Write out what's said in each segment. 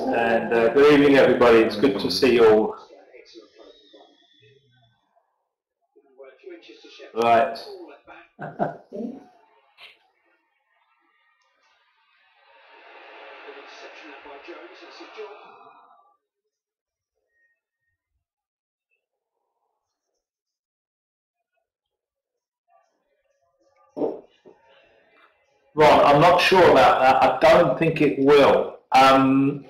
And good evening, everybody. It's good to see you all. Right. Ron, I'm not sure about that. I don't think it will. I'm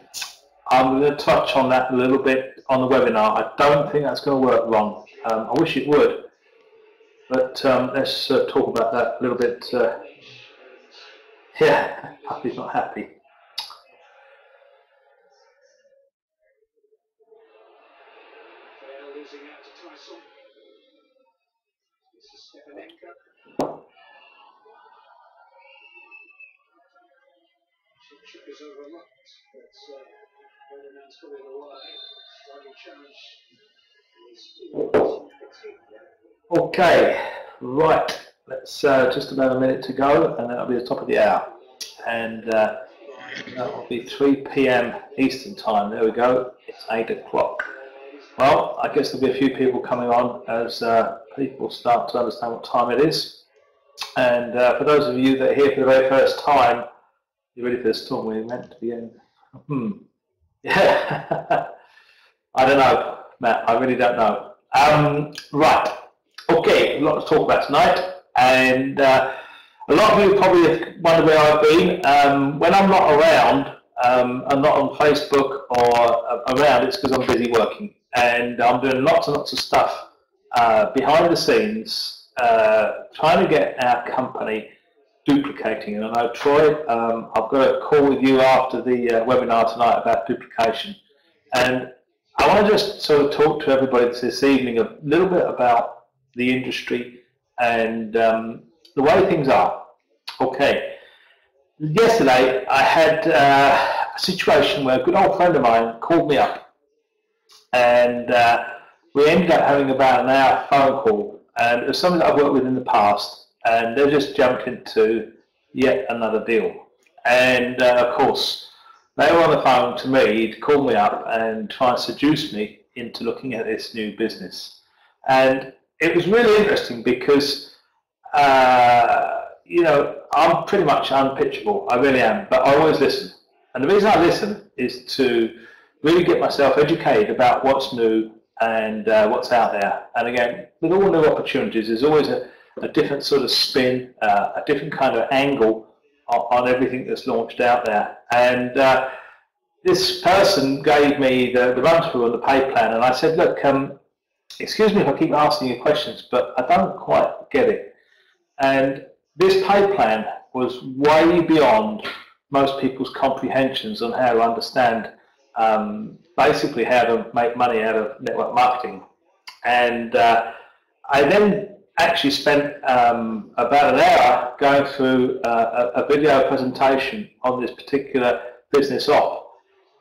going to touch on that a little bit on the webinar. I don't think that's going to work, Ron. I wish it would, but let's talk about that a little bit. Yeah, Puppy's not happy. Is overlooked, but Ferdinand's put it away. Okay, right. Let's just about a minute to go, and that'll be the top of the hour, and that will be 3 p.m. Eastern time. There we go. It's 8 o'clock. Well, I guess there'll be a few people coming on as people start to understand what time it is. And for those of you that are here for the very first time, you ready for the storm we're meant to be in? Yeah. I don't know, Matt. I really don't know. Right. Okay, a lot to talk about tonight. And a lot of you probably wonder where I've been. When I'm not around, I'm not on Facebook or around, it's because I'm busy working. And I'm doing lots and lots of stuff behind the scenes, trying to get our company duplicating. And I know, Troy, I've got a call with you after the webinar tonight about duplication. And I want to just sort of talk to everybody this evening a little bit about the industry and the way things are. Okay. Yesterday, I had a situation where a good old friend of mine called me up, and we ended up having about an hour phone call. And it was something that I've worked with in the past, and they just jumped into yet another deal. And of course, they were on the phone to me to call me up and try and seduce me into looking at this new business. And it was really interesting because, you know, I'm pretty much unpitchable. I really am, but I always listen. And the reason I listen is to really get myself educated about what's new and what's out there. And again, with all new opportunities, there's always a different sort of spin, a different kind of angle on everything that's launched out there. And this person gave me the run-through of the pay plan, and I said, look, excuse me if I keep asking you questions, but I don't quite get it. And this pay plan was way beyond most people's comprehensions on how to understand basically how to make money out of network marketing. And I then actually spent about an hour going through a video presentation on this particular business op.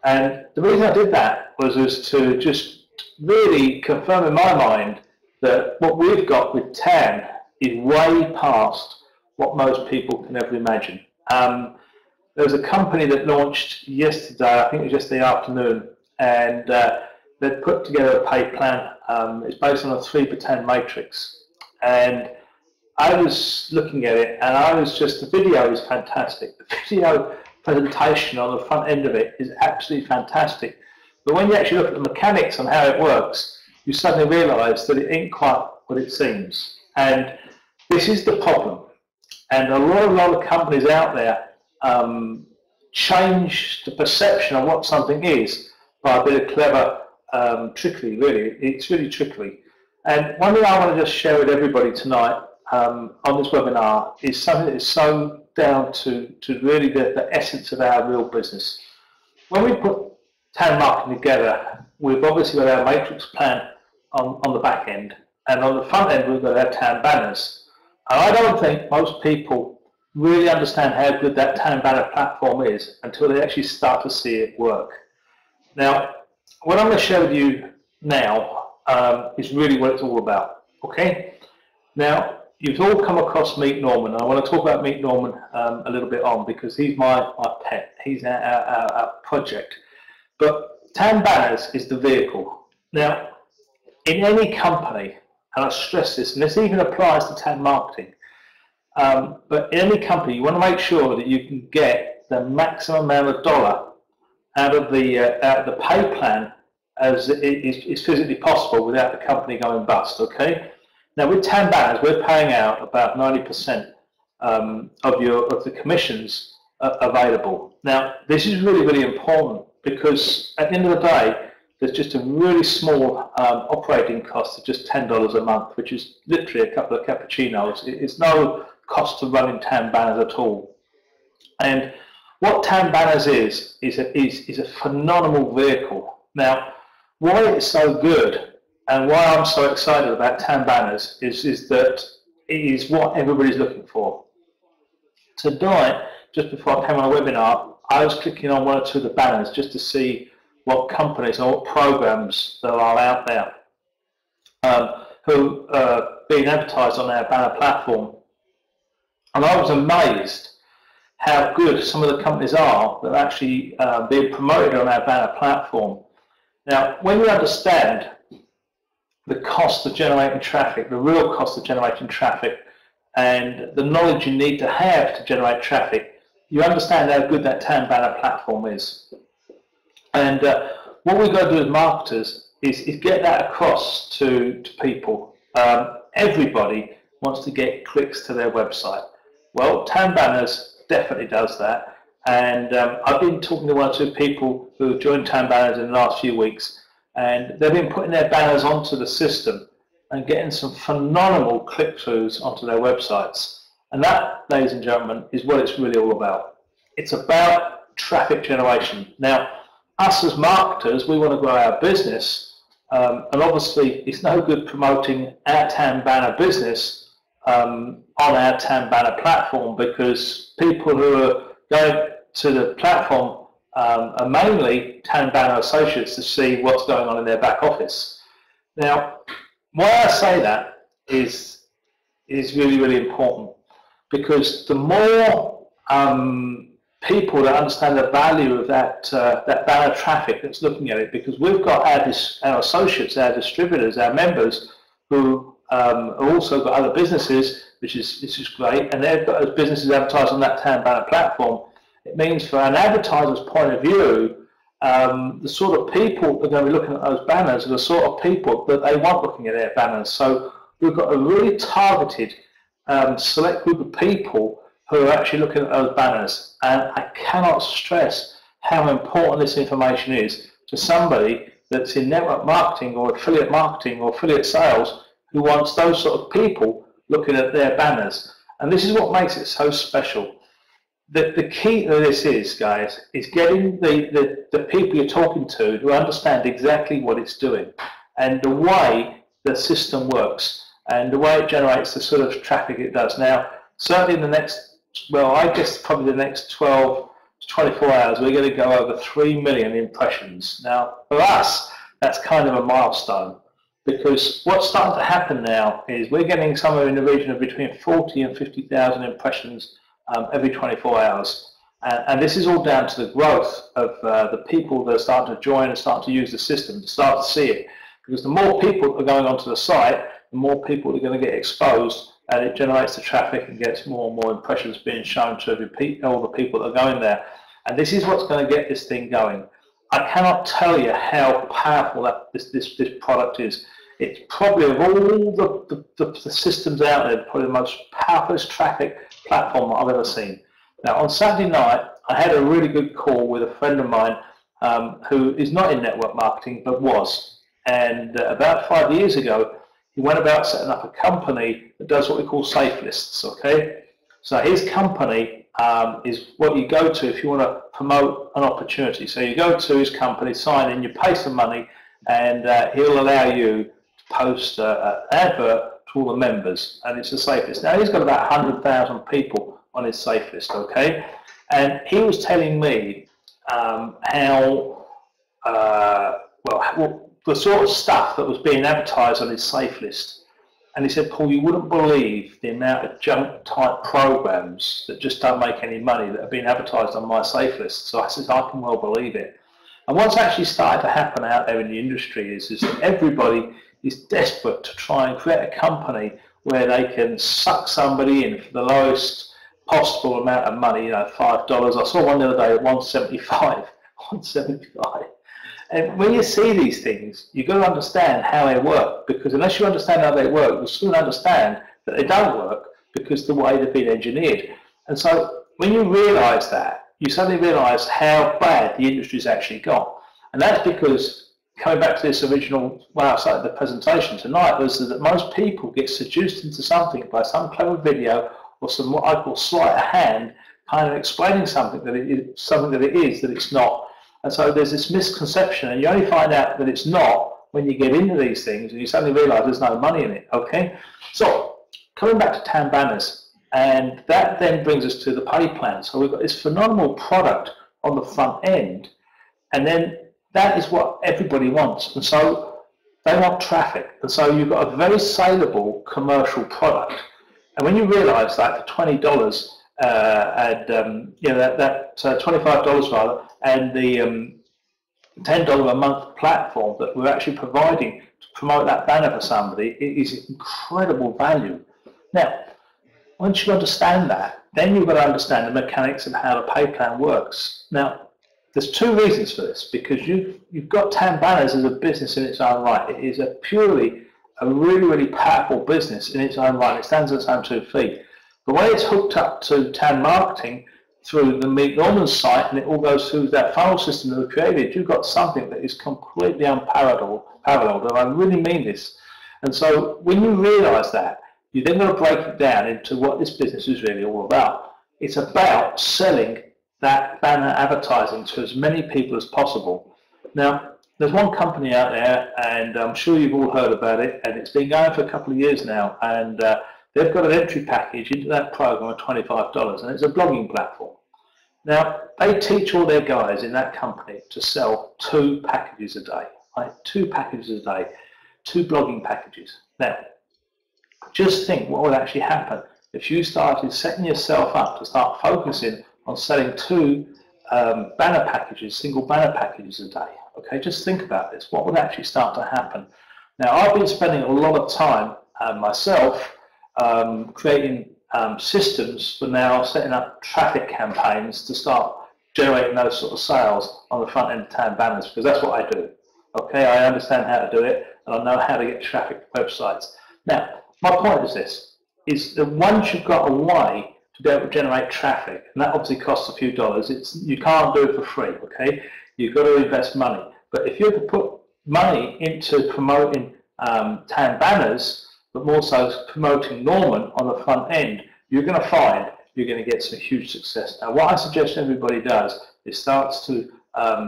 And the reason I did that was to just really confirm in my mind that what we've got with TAN is way past what most people can ever imagine. There was a company that launched yesterday, I think it was yesterday afternoon, and they put together a pay plan. It's based on a 3x10 matrix. And I was looking at it, and I was just, the video is fantastic. The video presentation on the front end of it is absolutely fantastic. But when you actually look at the mechanics on how it works, you suddenly realize that it ain't quite what it seems. And this is the problem. And a lot of companies out there change the perception of what something is by a bit of clever trickery, really. It's really trickery. And one thing I want to just share with everybody tonight on this webinar is something that is so down to really the essence of our real business. When we put TAN marketing together, we've obviously got our matrix plan on the back end, and on the front end we've got our TAN banners. And I don't think most people really understand how good that TAN banner platform is until they actually start to see it work. Now, what I'm going to share with you now is really what it's all about, okay? Now, you've all come across Meet Norman. I want to talk about Meet Norman a little bit on, because he's my pet. He's our project. But TAM banners is the vehicle. Now, in any company, and I stress this, and this even applies to TAM marketing, but in any company, you want to make sure that you can get the maximum amount of dollar out of the pay plan as is physically possible without the company going bust, okay? Now with TAM banners, we're paying out about 90% of the commissions available. Now this is really, really important because at the end of the day, there's just a really small operating cost of just $10 a month, which is literally a couple of cappuccinos. It's no cost to running TAM banners at all. And what TAM banners is a phenomenal vehicle. Now, why it's so good and why I'm so excited about TAM banners is that it is what everybody's looking for. Tonight, just before I came on a webinar, I was clicking on one or two of the banners just to see what companies or what programs there are out there who are being advertised on our banner platform. And I was amazed how good some of the companies are that are actually being promoted on our banner platform. Now, when you understand the cost of generating traffic, the real cost of generating traffic, and the knowledge you need to have to generate traffic, you understand how good that TAM banner platform is. And what we've got to do as marketers is get that across to people. Everybody wants to get clicks to their website. Well, TAM banners definitely does that. And I've been talking to one or two people who have joined TAM banners in the last few weeks, and they've been putting their banners onto the system and getting some phenomenal click-throughs onto their websites. And that, ladies and gentlemen, is what it's really all about. It's about traffic generation. Now, us as marketers, we want to grow our business, and obviously it's no good promoting our TAM banner business on our TAM banner platform, because people who are going to the platform are mainly TAM banner associates to see what's going on in their back office. Now, why I say that is really, really important, because the more people that understand the value of that banner traffic that's looking at it, because we've got our associates, our distributors, our members who have also got other businesses, which is great, and they've got those businesses advertised on that TAM banner platform. It means for an advertiser's point of view, the sort of people that are going to be looking at those banners are the sort of people that they want looking at their banners. So we've got a really targeted select group of people who are actually looking at those banners. And I cannot stress how important this information is to somebody that's in network marketing or affiliate sales who wants those sort of people looking at their banners. And this is what makes it so special. The key to this is, guys, is getting the people you're talking to understand exactly what it's doing and the way the system works and the way it generates the sort of traffic it does. Now, certainly in the next, well, I guess probably the next 12 to 24 hours, we're going to go over 3 million impressions. Now, for us, that's kind of a milestone, because what's starting to happen now is we're getting somewhere in the region of between 40 and 50,000 impressions every 24 hours. And this is all down to the growth of the people that are starting to join and start to use the system, to start to see it. Because the more people that are going onto the site, the more people are going to get exposed, and it generates the traffic and gets more and more impressions being shown to all the people that are going there. And this is what's going to get this thing going. I cannot tell you how powerful this product is. It's probably, of all the systems out there, probably the most powerful traffic platform I've ever seen. Now, on Saturday night, I had a really good call with a friend of mine who is not in network marketing, but was. And about 5 years ago, he went about setting up a company that does what we call safe lists, okay? So his company is what you go to if you want to promote an opportunity. So you go to his company, sign in, you pay some money, and he'll allow you to post an advert to all the members, and it's a safe list. Now, he's got about 100,000 people on his safe list, okay? And he was telling me how, the sort of stuff that was being advertised on his safe list. And he said, Paul, you wouldn't believe the amount of junk type programs that just don't make any money that are being advertised on my safe list. So I said, I can well believe it. And what's actually started to happen out there in the industry is that everybody is desperate to try and create a company where they can suck somebody in for the lowest possible amount of money, you know, $5. I saw one the other day at 175, 175. And when you see these things, you've got to understand how they work, because unless you understand how they work, you'll soon understand that they don't work because the way they've been engineered. And so when you realise that, you suddenly realise how bad the industry's actually got. And that's because, coming back to this original, when I started the presentation tonight, was that most people get seduced into something by some clever video or some what I call sleight of hand, kind of explaining something that it is that it's not. And so there's this misconception, and you only find out that it's not when you get into these things and you suddenly realise there's no money in it, okay? So, coming back to Tan Banners, and that then brings us to the pay plan. So we've got this phenomenal product on the front end, and then that is what everybody wants. And so they want traffic. And so you've got a very saleable commercial product. And when you realise that for $20, you know, that $25 rather, and the $10 a month platform that we're actually providing to promote that banner for somebody, it is incredible value. Now, once you understand that, then you've got to understand the mechanics of how the pay plan works. Now, there's two reasons for this, because you've got Tan Banners as a business in its own right. It is a really, really powerful business in its own right. It stands on its own 2 feet. The way it's hooked up to Tan Marketing through the Meet Norman site, and it all goes through that funnel system that we've created, you've got something that is completely unparalleled, and I really mean this. And so when you realise that, you then got to break it down into what this business is really all about. It's about selling that banner advertising to as many people as possible. Now, there's one company out there, and I'm sure you've all heard about it, and it's been going for a couple of years now, and they've got an entry package into that program of $25, and it's a blogging platform. Now, they teach all their guys in that company to sell 2 packages a day, right? 2 packages a day, 2 blogging packages. Now, just think what would actually happen if you started setting yourself up to start focusing on selling 2 banner packages, single banner packages a day. Okay, just think about this. What would actually start to happen? Now, I've been spending a lot of time myself creating systems for now setting up traffic campaigns to start generating those sort of sales on the front end of Tan Banners, because that's what I do. Okay, I understand how to do it, and I know how to get traffic to websites. Now, my point is this, is that once you've got a way to be able to generate traffic, and that obviously costs a few dollars, you can't do it for free, okay? You've got to invest money. But if you have to put money into promoting Tan Banners, but more so promoting Norman on the front end, you're going to find you're going to get some huge success. Now, what I suggest everybody does is starts to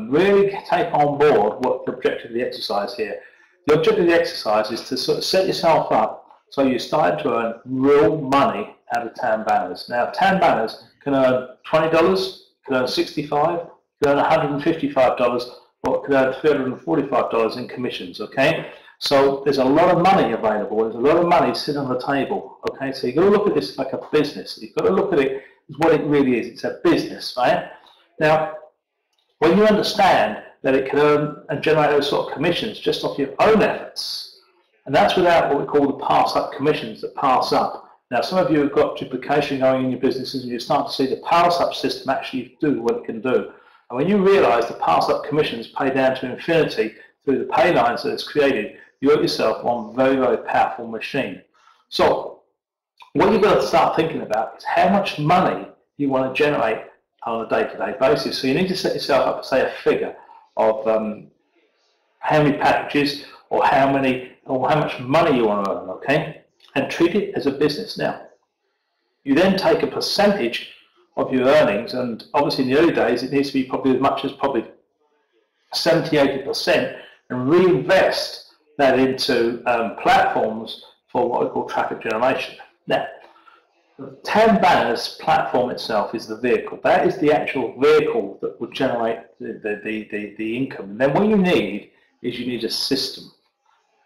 really take on board what the objective of the exercise here. The objective of the exercise is to sort of set yourself up so you're starting to earn real money out of Tan Banners. Now, Tan Banners can earn $20, can earn $65, can earn $155, or can earn $345 in commissions, okay? So there's a lot of money available. There's a lot of money sitting on the table, okay? So you've got to look at this like a business. You've got to look at it as what it really is. It's a business, right? Now, when you understand that it can earn and generate those sort of commissions just off your own efforts, and that's without what we call the pass-up commissions that pass up. Now, some of you have got duplication going in your businesses, and you start to see the pass-up system actually do what it can do. And when you realise the pass-up commissions pay down to infinity through the pay lines that it's created, you've got yourself one very, very powerful machine. So, what you've got to start thinking about is how much money you want to generate on a day-to-day basis. So you need to set yourself up, say, a figure of how many packages or how much money you want to earn, okay? And treat it as a business. Now, you then take a percentage of your earnings, and obviously in the early days it needs to be probably as much as probably 70–80%, and reinvest that into platforms for what we call traffic generation. Now, the Tan Banners platform itself is the vehicle. That is the actual vehicle that will generate the income. And then what you need is you need a system.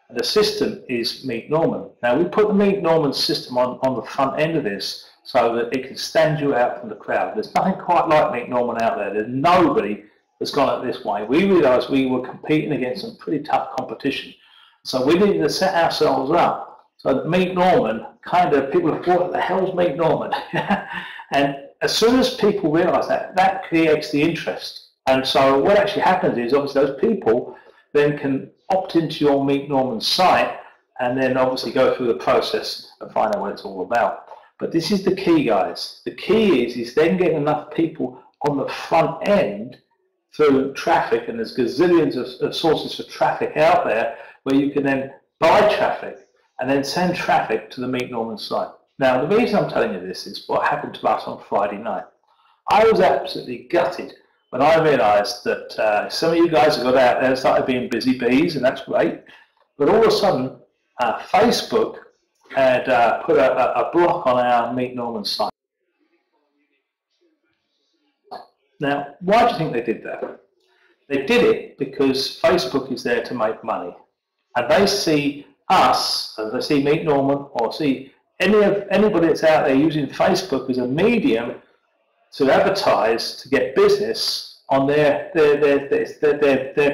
And the system is Meet Norman. Now, we put the Meet Norman system on the front end of this so that it can stand you out from the crowd. There's nothing quite like Meet Norman out there. There's nobody has gone this way. We realised we were competing against some pretty tough competition. So we needed to set ourselves up. So that Meet Norman, kind of, people have thought, what the hell's Meet Norman? And as soon as people realise that, that creates the interest. And so what actually happens is, obviously, those people then can opt into your Meet Norman site and then obviously go through the process and find out what it's all about. But this is the key, guys. The key is then getting enough people on the front end through traffic, and there's gazillions of sources for traffic out there where you can then buy traffic and then send traffic to the Meet Norman site. Now, the reason I'm telling you this is what happened to us on Friday night. I was absolutely gutted when I realised that some of you guys have got out there and started being busy bees, and that's great. But all of a sudden, Facebook had put a block on our Meet Norman site. Now, why do you think they did that? They did it because Facebook is there to make money. And they see us, and they see Meet Norman, or see anybody that's out there using Facebook as a medium to advertise, to get business on their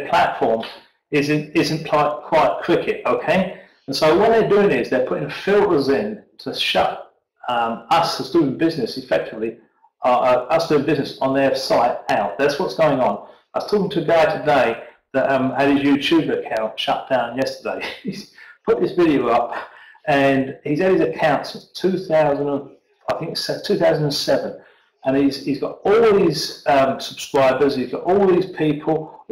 platform isn't quite cricket, okay? And so what they're doing is they're putting filters in to shut us as doing business effectively, us doing business on their site out. That's what's going on. I was talking to a guy today that had his YouTube account shut down yesterday. He's put this video up, and he's had his account since 2007, and he's got all these subscribers, he's got all these people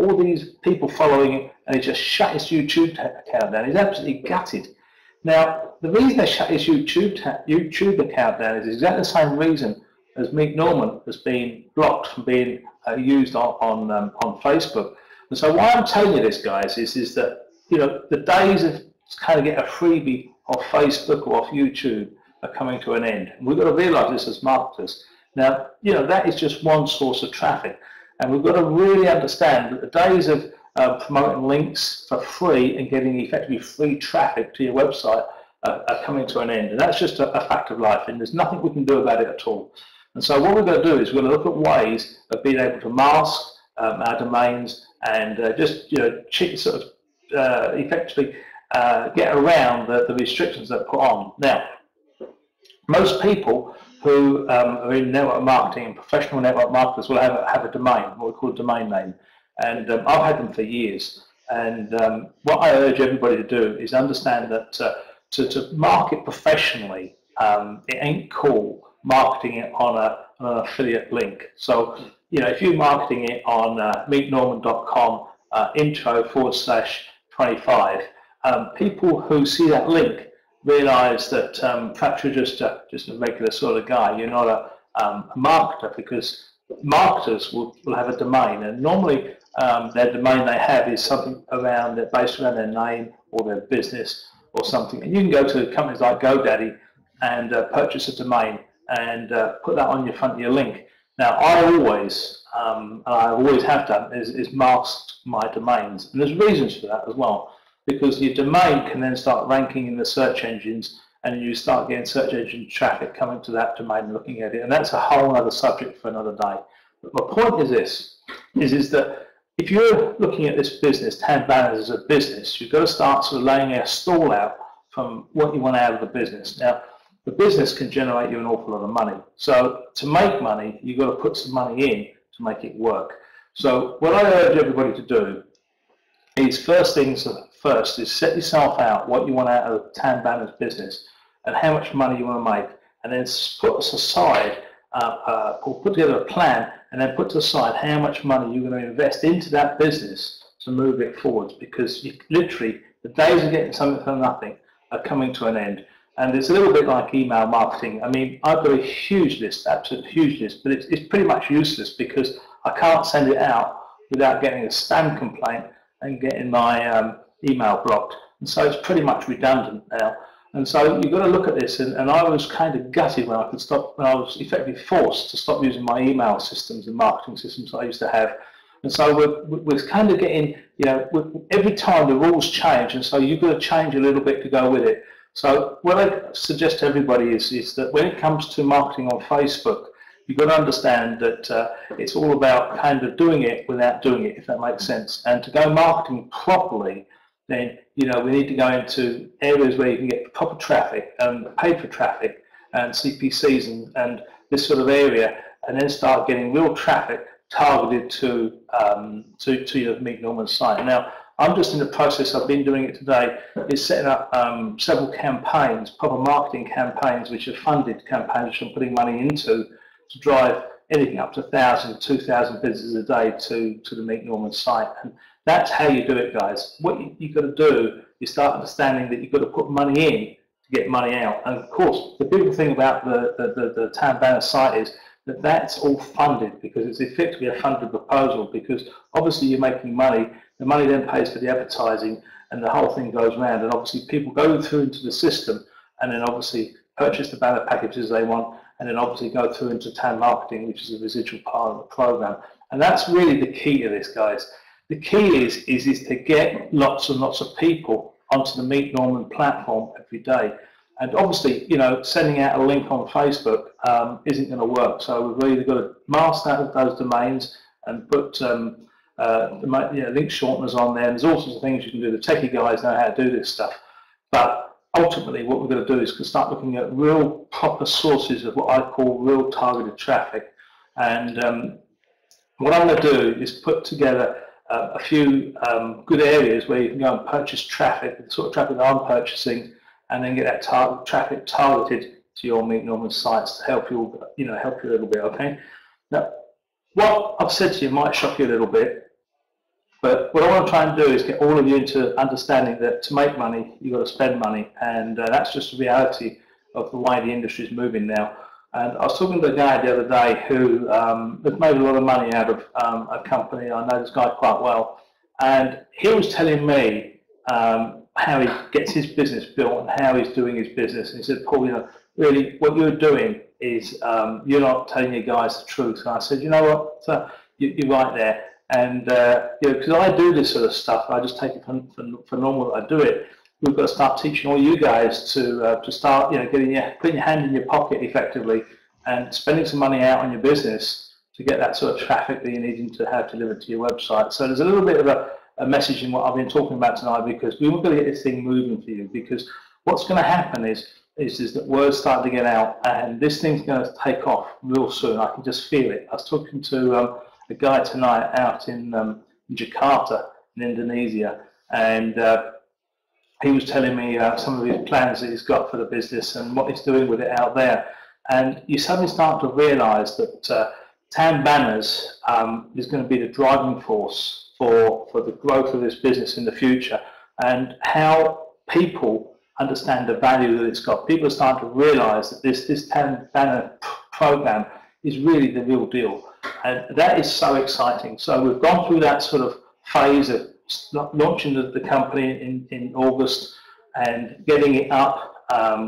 following him, and he just shut his YouTube account down. He's absolutely gutted. Now, the reason they shut his YouTube account down is exactly the same reason as Meet Norman has been blocked from being used on Facebook. And so why I'm telling you this, guys, is that, you know, the days of kind of get a freebie off Facebook or off YouTube are coming to an end. And we've got to realise this as marketers. Now, you know, that is just one source of traffic. And we've got to really understand that the days of promoting links for free and getting effectively free traffic to your website are coming to an end. And that's just a fact of life, and there's nothing we can do about it at all. And so what we're going to do is we're going to look at ways of being able to mask our domains and just, you know, sort of effectively get around the restrictions that are put on. Now, most people who are in network marketing and professional network marketers will have a domain, what we call a domain name. And I've had them for years. And what I urge everybody to do is understand that to market professionally, it ain't cool marketing it on an affiliate link. So, you know, if you're marketing it on meetnorman.com intro/25, people who see that link realize that perhaps you're just a regular sort of guy. You're not a marketer, because marketers will have a domain, and normally their domain they have is something based around their name or their business or something. And you can go to companies like GoDaddy and purchase a domain and put that on your front of your link. Now, I always, and I always have done, is masked my domains, and there's reasons for that as well, because your domain can then start ranking in the search engines, and you start getting search engine traffic coming to that domain and looking at it, and that's a whole other subject for another day. But my point is this, is that if you're looking at this business, Tan Banners as a business, you've got to start sort of laying a stall out from what you want out of the business. Now, the business can generate you an awful lot of money. So to make money, you've got to put some money in to make it work. So what I urge everybody to do is first is set yourself out what you want out of Tan Banners business and how much money you want to make, and then put aside, or put together a plan, and then put aside how much money you're going to invest into that business to move it forwards, because literally the days of getting something for nothing are coming to an end. And it's a little bit like email marketing. I mean, I've got a huge list, absolute huge list, but it's pretty much useless because I can't send it out without getting a spam complaint and getting my email blocked. And so it's pretty much redundant now. And so you've got to look at this, and I was kind of gutted when I was effectively forced to stop using my email systems and marketing systems I used to have. And so we're kind of getting, you know, every time the rules change, and so you've got to change a little bit to go with it. So what I suggest to everybody is that when it comes to marketing on Facebook, you've got to understand that it's all about kind of doing it without doing it, if that makes sense. And to go marketing properly, then we need to go into areas where you can get proper traffic and paid for traffic and CPCs and this sort of area, and then start getting real traffic targeted to your Meet Norman site. Now, I'm just in the process, I've been doing it today, is setting up several campaigns, proper marketing campaigns, which are funded campaigns, which I'm putting money into to drive anything up to 1,000, 2,000 visitors a day to the Meet Norman site. And that's how you do it, guys. What you've got to do is start understanding that you've got to put money in to get money out. And of course, the beautiful thing about the Tam Banner site is that that's all funded, because it's effectively a funded proposal, because obviously you're making money, the money then pays for the advertising, and the whole thing goes round, and obviously people go through into the system and then obviously purchase the banner packages they want, and then obviously go through into Tam Marketing, which is a residual part of the program. And that's really the key to this, guys. The key is to get lots and lots of people onto the Meet Norman platform every day. And obviously, sending out a link on Facebook isn't going to work. So we've really got to master those domains and put link shorteners on there. And there's all sorts of things you can do. The techie guys know how to do this stuff. But ultimately, what we're going to do is start looking at real proper sources of what I call real targeted traffic. And what I'm going to do is put together a few good areas where you can go and purchase traffic, the sort of traffic that I'm purchasing, and then get that traffic targeted to your Meet Norman sites to help you, help you a little bit. Okay. Now, what I've said to you might shock you a little bit, but what I want to try and do is get all of you into understanding that to make money, you've got to spend money, and that's just the reality of the way the industry is moving now. And I was talking to a guy the other day who has made a lot of money out of a company. I know this guy quite well, and he was telling me how he gets his business built and how he's doing his business. And he said, Paul, really what you're doing is you're not telling your guys the truth. And I said, you know what, you're right there. And because I do this sort of stuff, I just take it for normal that I do it. We've got to start teaching all you guys to start, putting your hand in your pocket effectively and spending some money out on your business to get that sort of traffic that you're needing to have delivered to your website. So there's a little bit of a message in what I've been talking about tonight, because we want to get this thing moving for you. Because what's going to happen is that word's starting to get out, and this thing's going to take off real soon. I can just feel it. I was talking to a guy tonight out in Jakarta in Indonesia, and he was telling me some of his plans that he's got for the business and what he's doing with it out there. And you suddenly start to realise that Tam Banners is going to be the driving force for the growth of this business in the future, and how people understand the value that it's got. People are starting to realise that this Tam Banner program is really the real deal, and that is so exciting. So we've gone through that sort of phase of launching the company in August and getting it up.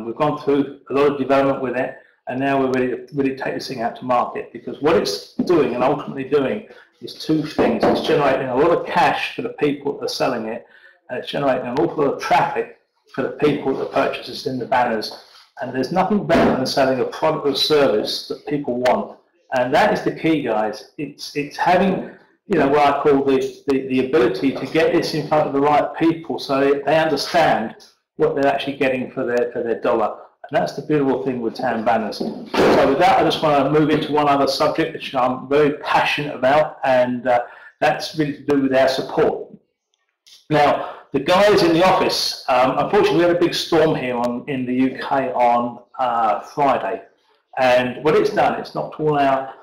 We've gone through a lot of development with it, and now we're ready to really take this thing out to market, because what it's doing and ultimately doing is two things. It's generating a lot of cash for the people that are selling it, and it's generating an awful lot of traffic for the people that purchase it in the banners. And there's nothing better than selling a product or service that people want. And that is the key, guys. It's having, what I call the ability to get this in front of the right people, so they understand what they're actually getting for their dollar. And that's the beautiful thing with Tam Banners. So with that, I just want to move into one other subject which I'm very passionate about, and that's really to do with our support. Now, the guys in the office, unfortunately we had a big storm here in the UK on Friday, and what it's done, it's knocked all our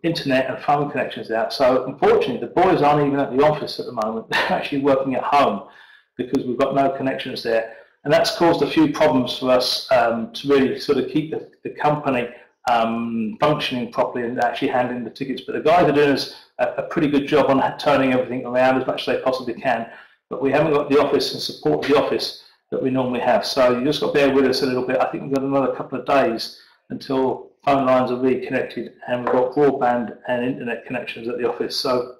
internet and phone connections out. So unfortunately the boys aren't even at the office at the moment. They're actually working at home because we've got no connections there. And that's caused a few problems for us to really sort of keep the company functioning properly and actually handling the tickets. But the guys are doing a pretty good job on turning everything around as much as they possibly can. But we haven't got the office and support of the office that we normally have. So you just got to bear with us a little bit. I think we've got another couple of days until phone lines are reconnected and we've got broadband and internet connections at the office. So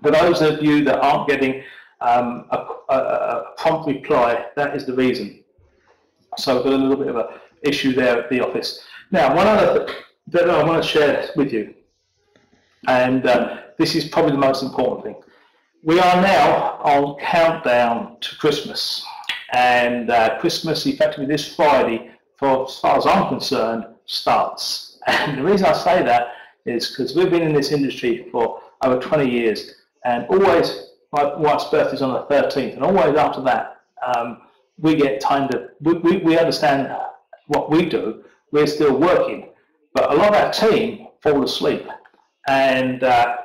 for those of you that aren't getting a prompt reply, that is the reason. So we've got a little bit of an issue there at the office. Now, one other that I want to share with you. And this is probably the most important thing. We are now on countdown to Christmas. And Christmas, effectively this Friday, for as far as I'm concerned, starts. And the reason I say that is because we've been in this industry for over 20 years, and always my wife's birthday is on the 13th, and always after that, we get time to, we understand what we do, we're still working, but a lot of our team fall asleep. And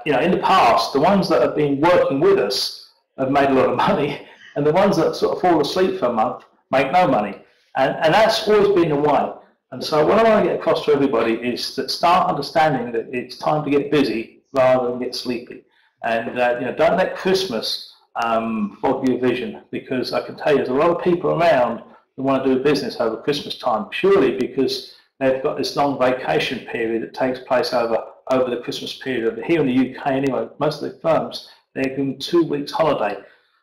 you know, in the past, the ones that have been working with us have made a lot of money, and the ones that sort of fall asleep for a month make no money. And that's always been the way. And so what I want to get across to everybody is that start understanding that it's time to get busy rather than get sleepy. And you know, don't let Christmas fog your vision, because I can tell you there's a lot of people around who want to do business over Christmas time purely because they've got this long vacation period that takes place over the Christmas period. Here in the UK anyway, most of the firms, they're giving 2 weeks holiday.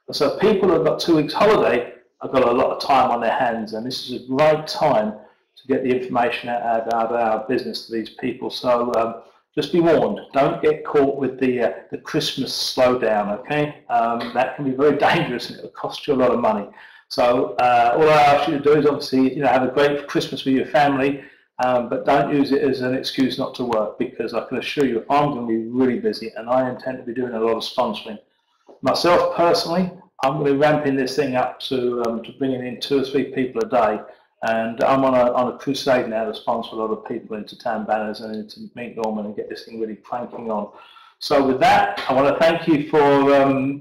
And so people who've got 2 weeks holiday have got a lot of time on their hands, and this is a great time to get the information out about our business to these people. So just be warned, don't get caught with the Christmas slowdown, okay? That can be very dangerous and it'll cost you a lot of money. So all I ask you to do is obviously, you know, have a great Christmas with your family, but don't use it as an excuse not to work, because I can assure you I'm going to be really busy and I intend to be doing a lot of sponsoring. Myself personally, I'm going to be ramping this thing up to bringing in 2 or 3 people a day, and I'm on a crusade now to sponsor a lot of people into Town Banners and into Meet Norman and get this thing really cranking on. So with that, I want to thank you for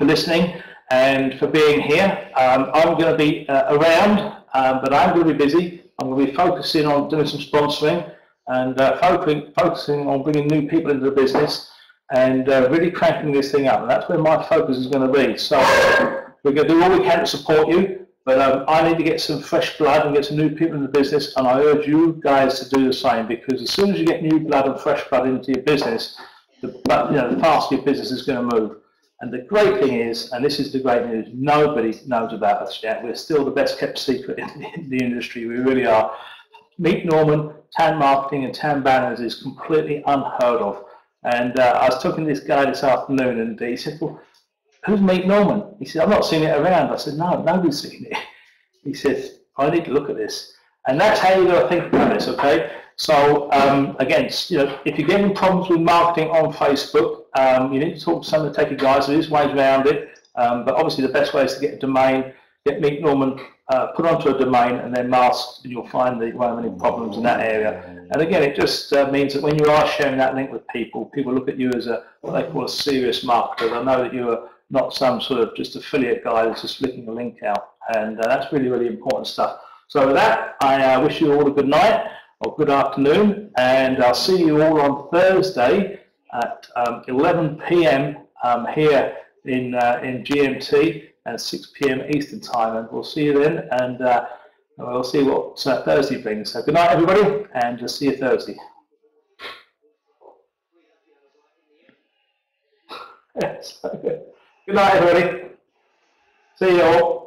listening and for being here. I'm going to be around, but I'm going to be busy. I'm going to be focusing on doing some sponsoring and focusing on bringing new people into the business and really cranking this thing up. And that's where my focus is going to be. So we're going to do all we can to support you, but I need to get some fresh blood and get some new people in the business, and I urge you guys to do the same, because as soon as you get new blood and fresh blood into your business, the faster your business is going to move. And the great thing is, and this is the great news, nobody knows about us yet. We're still the best kept secret in the industry. We really are. Meet Norman, Town Marketing and Town Banners is completely unheard of. And I was talking to this guy this afternoon, and he said, well, who's Meet Norman? He said, I've not seen it around. I said, no, nobody's seen it. He says, I need to look at this. And that's how you've got to think about this, okay? So again, you know, if you're getting problems with marketing on Facebook, you need to talk to some of the techie guys. There is ways around it, but obviously the best way is to get a domain, get Meet Norman put onto a domain, and then masked, and you'll find that you won't have any problems in that area. And again, it just means that when you are sharing that link with people, people look at you as what they call a serious marketer. They know that you are not some sort of just affiliate guy that's just flicking a link out, and that's really, really important stuff. So with that, I wish you all a good night or good afternoon, and I'll see you all on Thursday at 11 p.m. Here in GMT and 6 p.m. Eastern Time, and we'll see you then, and we'll see what Thursday brings. So good night, everybody, and see you Thursday. Good night, everybody. See you all.